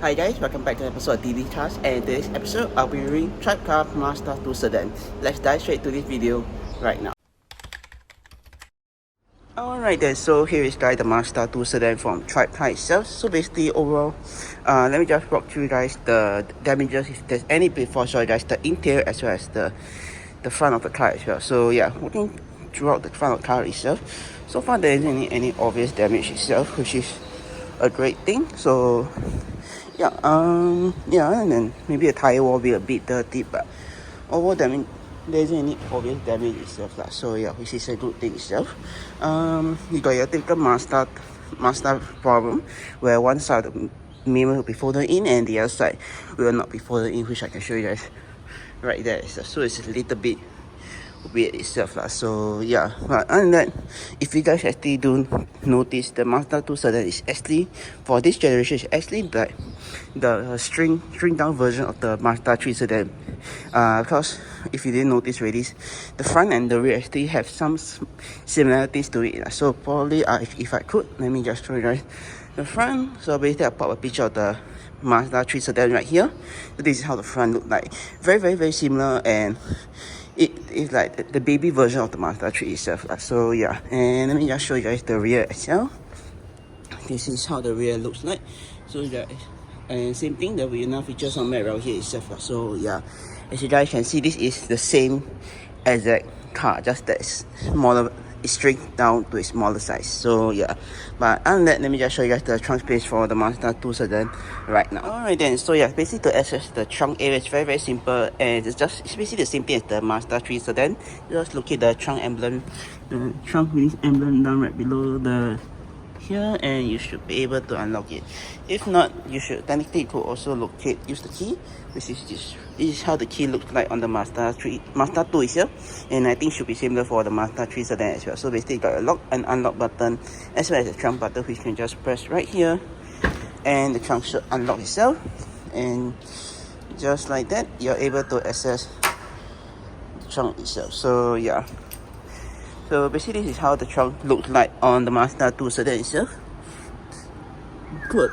Hi guys, welcome back to an episode of DD Cars, and in today's episode I'll be reviewing TribeCar Mazda 2 Sedan. Let's dive straight to this video right now. Alright then, so here is guys the Mazda 2 Sedan from TribeCar itself. So basically overall, let me just walk through guys the damages if there's any before show you guys the interior as well as the front of the car as well. So yeah, looking throughout the front of the car itself, so far there isn't any obvious damage itself, which is a great thing. So yeah, and then maybe the tire will be a bit dirty, but overall damage, there isn't any obvious damage itself lah. So yeah, which is a good thing itself. You got your typical Mazda problem where one side of the mirror will be folded in and the other side will not be folded in, which I can show you guys right there. So it's a little bit weird itself lah. So yeah, but other than that, if you guys actually do notice, the Mazda 2 Sedan is actually, for this generation, is actually like the string down version of the Mazda 3 Sedan. Because if you didn't notice already, the front and the rear actually have some similarities to it. So probably if I could, let me just show you guys the front. So basically I pop a picture of the Mazda 3 Sedan right here. So this is how the front look like. Very similar, and it is like the baby version of the Mazda 3 itself. So yeah, and let me just show you guys the rear as well. This is how the rear looks like. So yeah, and same thing, there will be enough features on around here itself. So yeah, as you guys can see, this is the same exact car, just that it's smaller, it's stripped down to a smaller size. So yeah, but other than that, let me just show you guys the trunk space for the Mazda 2 Sedan right now. Alright then, so yeah, basically to access the trunk area is very simple, and it's basically the same thing as the Mazda 3 Sedan. Just locate the trunk emblem, the trunk release emblem down right below the here, and you should be able to unlock it. If not, you should technically could also use the key, which is this is how the key looks like on the Mazda 2 itself, and I think should be similar for the Mazda 3 Sedan as well. So basically you got a lock and unlock button as well as a trunk button, which you can just press right here, and the trunk should unlock itself, and just like that you're able to access the trunk itself. So yeah, so basically this is how the trunk looks like on the Mazda 2 Sedan itself. Good.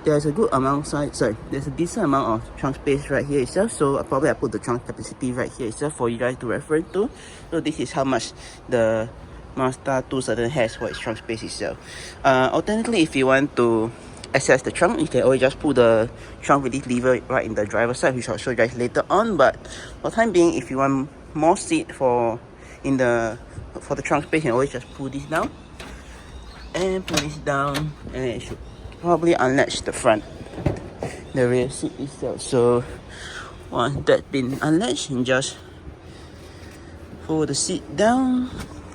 There's a good amount there's a decent amount of trunk space right here itself. So I put the trunk capacity right here itself for you guys to refer to. So this is how much the Mazda 2 Sedan has for its trunk space itself. Alternatively, if you want to access the trunk, you can always just pull the trunk release lever right in the driver's side, which I'll show you guys later on. But for the time being, if you want more seat for the trunk space, you can always just pull this down and pull this down, and it should probably unlatch the rear seat itself. So once that's been unlatched, you just fold the seat down.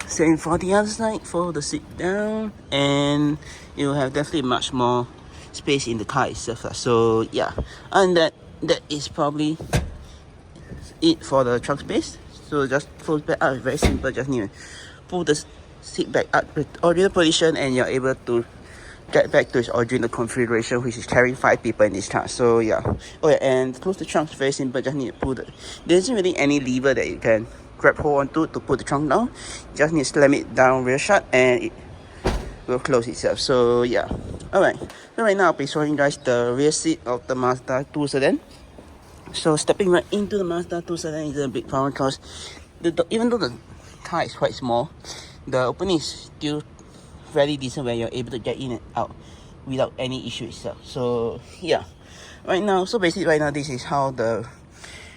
Same for the other side, fold the seat down, and you'll have definitely much more space in the car itself. So yeah, and that is probably it for the trunk space. So just fold back out, very simple. Just need to pull the seat back up to original position, and you're able to get back to its original configuration, which is carrying 5 people in this car. So yeah. Oh yeah, and to close the trunk is very simple. Just need to pull there isn't really any lever that you can grab hold onto to put the trunk down. You just need to slam it down real shut, and it will close itself. So yeah. Alright, so right now I'll be showing you guys the rear seat of the Mazda 2 Sedan. So stepping right into the Mazda 2 Sedan is a big problem, because even though the car is quite small, the opening is still very decent where you're able to get in and out without any issue itself. So yeah, so basically right now this is how the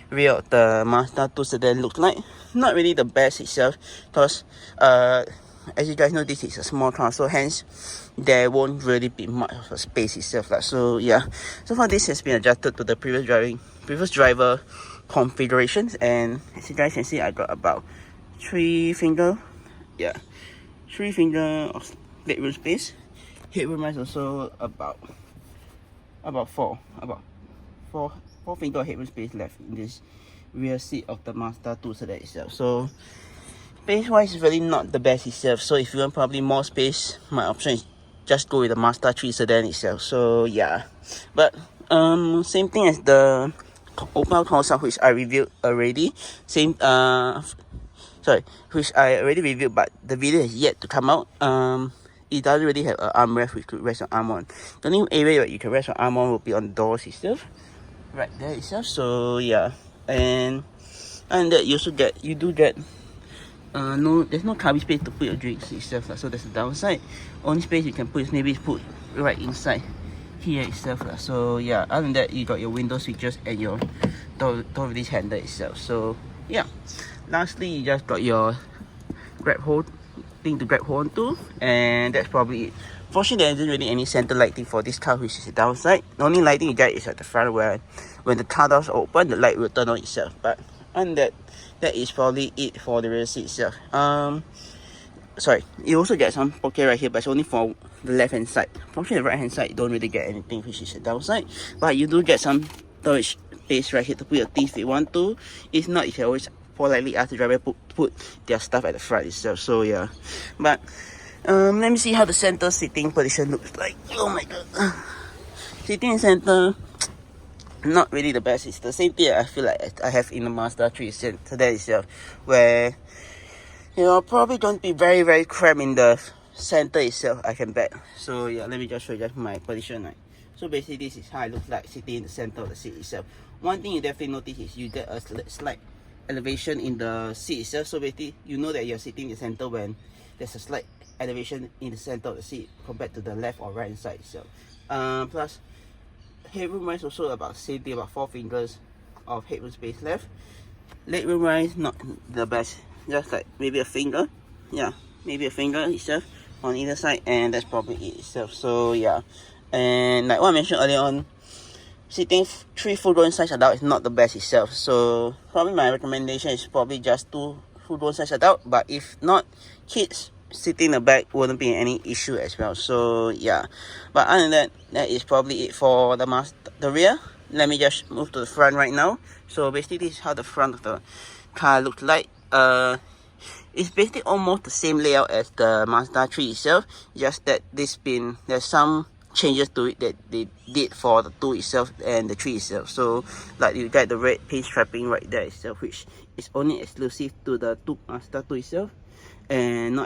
rear of the Mazda 2 Sedan looks like. Not really the best itself, because as you guys know, this is a small car, so hence there won't really be much of a space itself. So yeah, so far this has been adjusted to the previous driver configurations, and as you guys can see, I got about 3 finger of legroom space. Headroom is also about 4 finger of headroom space left in this rear seat of the Mazda 2 Sedan itself. So space wise is really not the best itself. So if you want probably more space, my option is just go with the Mazda 3 Sedan itself. So yeah, but same thing as the open console, which I reviewed already. Which I already reviewed, but the video is yet to come out. it doesn't really have an armrest which could rest your arm on. The only area that you can rest your arm on will be on the doors itself, right there itself. So yeah, and that you do get there's no cubby space to put your drinks itself, so that's the downside. Only space you can put is maybe put right inside here itself. So yeah, other than that, you got your window switches and your door release handle itself. So yeah, lastly, you just got your grab hold thing to grab hold onto, and that's probably it. Fortunately, there isn't really any center lighting for this car, which is the downside. The only lighting you get is at the front, where when the car doors open, the light will turn on itself. But and that is probably it for the rear seat itself. Sorry, you also get some pocket right here, but it's only for the left hand side. Fortunately, the right hand side, you don't really get anything, which is the downside. But you do get some storage space right here to put your things if you want to. If not, you can always politely ask the driver put their stuff at the front itself. So yeah, but let me see how the center sitting position looks like. Oh my god, sitting in center, not really the best. It's the same thing I feel like I have in the Mazda 3 Sedan itself, where you're probably going to be very, very cramped in the center itself, I can bet. So yeah, let me just show you my position. Right? So basically, this is how it looks like sitting in the center of the seat itself. One thing you definitely notice is you get a slight elevation in the seat itself. So basically, you know that you're sitting in the center when there's a slight elevation in the center of the seat compared to the left or right side itself. Plus, headroom wise also about same thing, about 4 fingers of headroom space left. Legroom wise, not the best, just like maybe a finger. Yeah, maybe a finger itself on either side, and that's probably it itself. So yeah, and like what I mentioned earlier on, sitting 3 full-grown size adult is not the best itself. So probably my recommendation is probably just 2 full-grown size adult. But if not, kids sitting in the back wouldn't be any issue as well. So yeah, but other than that, that is probably it for the rear. Let me just move to the front right now. So basically, this is how the front of the car looks like. It's basically almost the same layout as the Mazda 3 itself, just that there's some changes to it that they did for the 2 itself and the 3 itself. So like you get the red paint striping right there itself, which is only exclusive to the Mazda 2 itself, and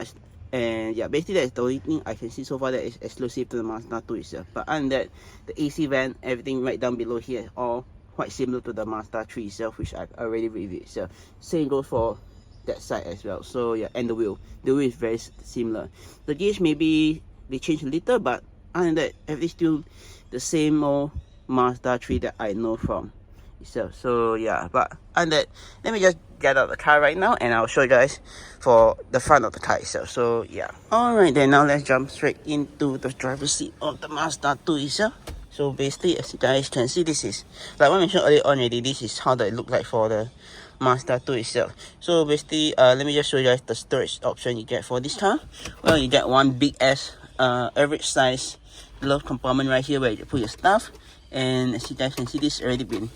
yeah, basically that's the only thing I can see so far that is exclusive to the Mazda 2 itself. But other than that, the AC vent, everything right down below here, all quite similar to the Mazda 3 itself, which I already reviewed. So same goes for that side as well. So yeah, and the wheel is very similar. The gauge maybe they changed a little, but other than that, everything's still the same old Mazda 3 that I know from itself. So yeah, but other than that, let me just get out of the car right now, and I'll show you guys for the front of the car itself. So yeah, alright then, now let's jump straight into the driver's seat of the Mazda 2 itself. So basically, as you guys can see, this is like what I mentioned earlier on already, this is how they look like for the Mazda 2 itself. So basically, let me just show you guys the storage option you get for this car. Well, you get one big ass average size glove compartment right here where you put your stuff, and as you guys can see, this has already been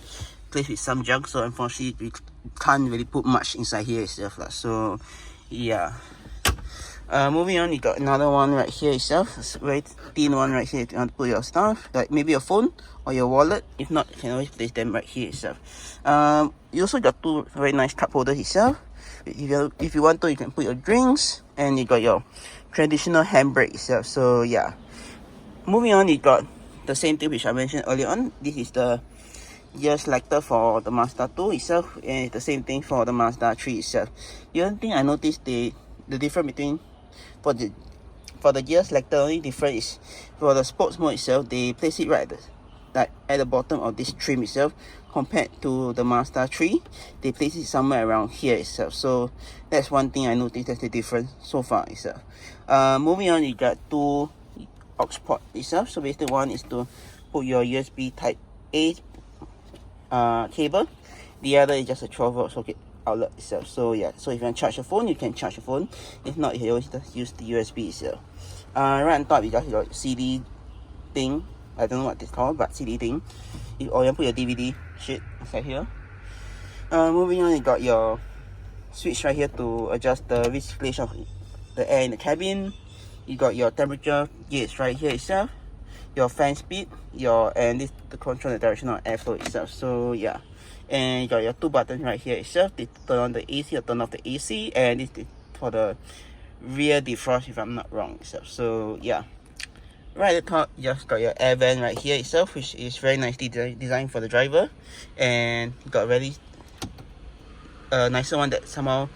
placed with some junk, so unfortunately we can't really put much inside here itself. So yeah, moving on, you got another one right here itself. It's a very thin one right here if you want to put your stuff, like maybe your phone or your wallet. If not, you can always place them right here itself. You also got 2 very nice cup holders itself. If you want to, you can put your drinks, and you got your traditional handbrake itself. So yeah, moving on, you got the same thing which I mentioned earlier on. This is the gear selector for the Mazda 2 itself, and it's the same thing for the Mazda 3 itself. The only thing I noticed, the difference between for the gear selector, only difference is for the sports mode itself, they place it right at the bottom of this trim itself. Compared to the Mazda 3, they place it somewhere around here itself. So that's one thing I noticed that's the difference so far itself. Moving on, you got 2 aux port itself. So basically, one is to put your USB Type A cable. The other is just a 12-volt socket outlet itself. So yeah, so if you want to charge your phone, you can charge your phone. If not, you can always just use the USB itself. Right on top, you got your CD thing. I don't know what it's called, but CD thing. Or you can put your DVD shit inside here. Moving on, you got your switch right here to adjust the recirculation of the air in the cabin. You got your temperature gauge right here itself, your fan speed, and this to control the direction of airflow itself. So yeah, and you got your 2 buttons right here itself to turn on the AC or turn off the AC, and this is for the rear defrost if I'm not wrong itself. So yeah, right at the top you just got your air vent right here itself, which is very nicely designed for the driver, and you got a very nicer one that somehow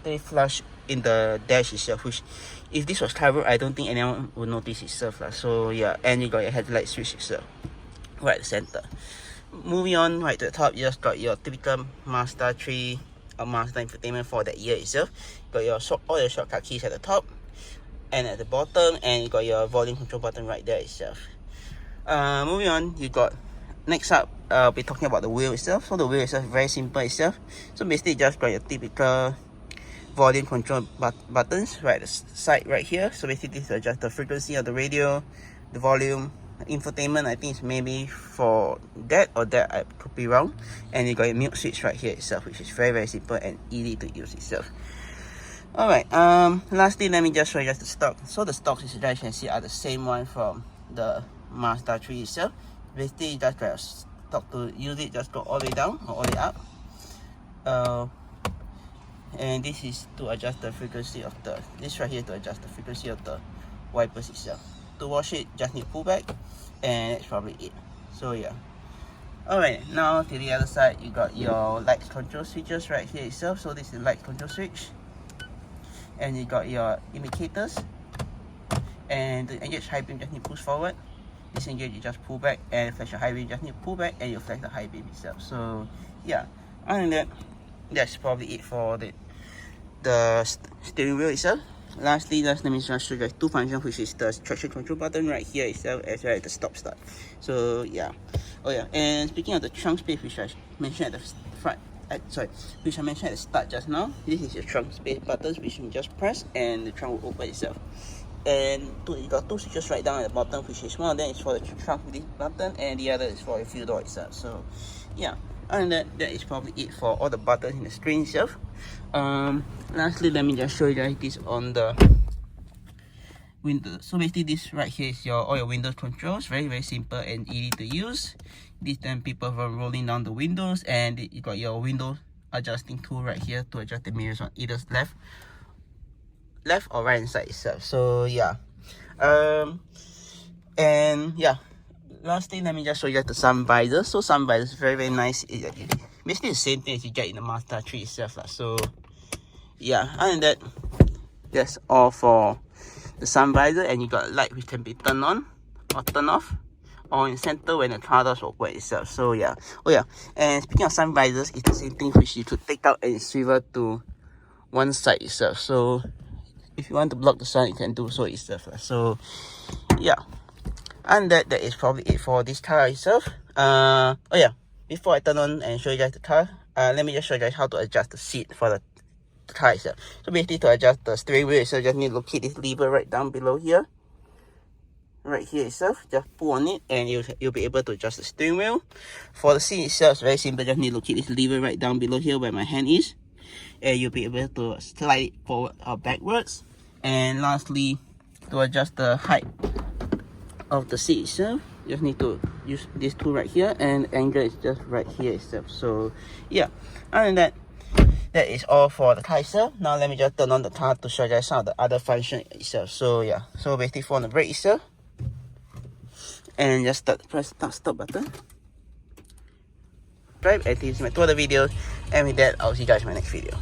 they flush in the dash itself, which if this was covered I don't think anyone would notice itself lah. So yeah, and you got your headlight switch itself right at the center. Moving on, right to the top, you just got your typical Mazda 3 or Mazda infotainment for that year itself. Got your all your shortcut keys at the top and at the bottom, and you got your volume control button right there itself. Moving on, you got next up, we're talking about the wheel itself. So the wheel itself is very simple itself. So basically, you just got your typical volume control buttons right at the side right here. So basically, this is adjust the frequency of the radio, the volume. Infotainment, I think it's maybe for that or that, I could be wrong. And you got your mute switch right here itself, which is very simple and easy to use itself. Alright, lastly, let me just show you guys the stock. So the stocks, as you guys can see, are the same one from the Mazda 3 itself. Basically, you just got a stock to use it, just go all the way down or all the way up. And this is to adjust the frequency of this right here to adjust the frequency of the wipers itself. To wash it, just need pull back, and that's probably it. So yeah. Alright, now to the other side, you got your light control switches right here itself. So this is light control switch, and you got your indicators. And to engage high beam, just need push forward. Disengage, you just pull back, and flash your high beam, just need pull back, and you flash the high beam itself. So yeah, other than that, that's probably it for the steering wheel itself. Lastly, let me just show you guys two functions, which is the traction control button right here itself, as well as the stop start. So yeah, oh yeah, and speaking of the trunk space, which I mentioned at the front, which I mentioned at the start just now, this is your trunk space buttons, which you can just press and the trunk will open itself. And you got two switches right down at the bottom, which is one of them is for the trunk button and the other is for your fuel door itself. So yeah, other than that is probably it for all the buttons in the screen itself. Lastly, let me just show you guys this on the window. So basically, this right here is all your windows controls. Very simple and easy to use. This time people from rolling down the windows, and you got your window adjusting tool right here to adjust the mirrors on either left or right hand side itself. So yeah, and yeah, lastly, let me just show you guys the sun visor. So sun visor is very nice. Basically the same thing as you get in the Mazda 3 itself lah. So yeah, other than that, that's all for the sun visor. And you got a light which can be turned on or turned off, or in center when the car doors open itself. So yeah, oh yeah, and speaking of sun visors, it's the same thing which you could take out and swivel to one side itself. So if you want to block the sun, you can do so itself lah. So yeah, and that is probably it for this car itself. Oh yeah, before I turn on and show you guys the car, let me just show you guys how to adjust the seat for the car itself. So basically, to adjust the steering wheel itself, just need to locate this lever right down below here. Right here itself, just pull on it and you'll be able to adjust the steering wheel. For the seat itself, it's very simple, just need to locate this lever right down below here where my hand is, and you'll be able to slide it forward or backwards. And lastly, to adjust the height of the seat itself, you just need to use this tool right here, and angle is just right here itself. So yeah, other than that is all for the car itself. Now let me just turn on the car to show you guys some of the other functions itself. So yeah, so basically for the brake itself, and just press the stop button. Drive, and this is my 2 other videos, and with that, I'll see you guys in my next video.